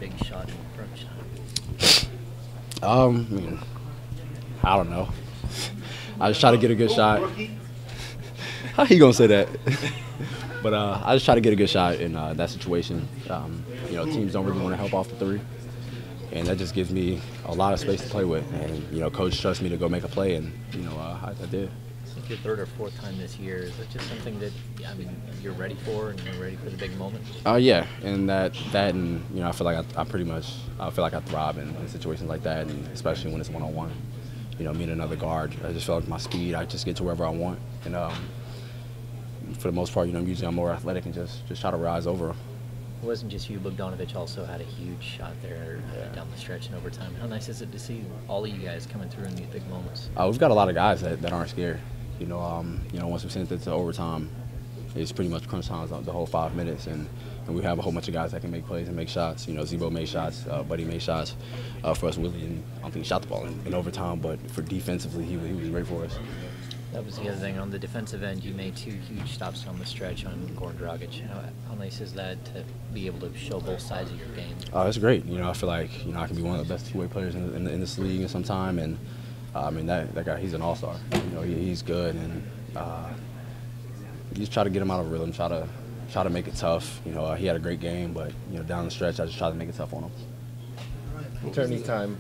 big shot in crunch time? I mean, I don't know. I just try to get a good shot. How he gonna say that? But I just try to get a good shot in that situation. You know, teams don't really want to help off the three, and that just gives me a lot of space to play with. And you know, coach trusts me to go make a play, and you know, I did. I think your third or fourth time this year. Is that just something that you're ready for, and you're ready for the big moment? Yeah, and that and you know, I feel like I feel like I thrive in situations like that, and especially when it's one-on-one. You know, me and another guard, I just feel like my speed, I just get to wherever I want, and for the most part, you know, usually I'm more athletic and just try to rise over them. It wasn't just you. Bogdanovic also had a huge shot there down the stretch in overtime. How nice is it to see all of you guys coming through in these big moments? We've got a lot of guys that aren't scared. You know, once we sent it to overtime, it's pretty much crunch time the whole 5 minutes, and we have a whole bunch of guys that can make plays and make shots. You know, Zebo made shots, Buddy made shots for us. Willie, and I don't think he shot the ball in overtime, but for defensively, he was great for us. That was the other thing. On the defensive end, you made 2 huge stops on the stretch on Goran Dragic. How nice is that to be able to show both sides of your game? It's great. You know, I feel like, you know, I can be one of the best two-way players in this league in some time, and I mean, that guy, he's an all-star. You know, he's good, and you just try to get him out of rhythm, try to make it tough. You know, he had a great game, but you know, down the stretch, I just try to make it tough on him. Returning time,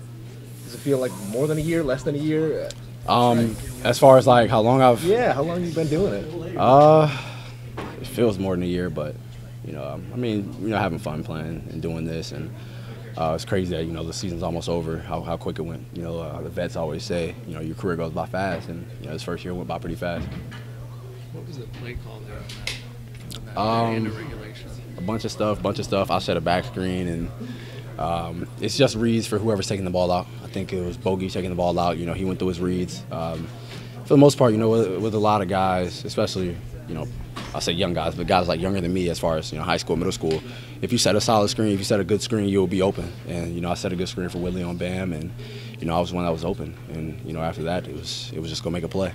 does it feel like more than a year, less than a year? As far as like how long I've how long have you been doing it? It feels more than a year, but you know, I mean, you know, having fun playing and doing this, and it's crazy that, you know, the season's almost over. How quick it went. You know, the vets always say, you know, your career goes by fast, and you know, this first year went by pretty fast. What was the play call there on that end of regulation? A bunch of stuff. I set a back screen, and it's just reads for whoever's taking the ball out. I think it was Bogey taking the ball out. You know, he went through his reads. For the most part, you know, with a lot of guys, especially, you know, I say young guys, but guys like younger than me as far as, you know, high school, middle school, if you set a solid screen, if you set a good screen, you'll be open. And, you know, I set a good screen for Willie on Bam, and, you know, I was the one that was open. And, you know, after that, it was just going to make a play.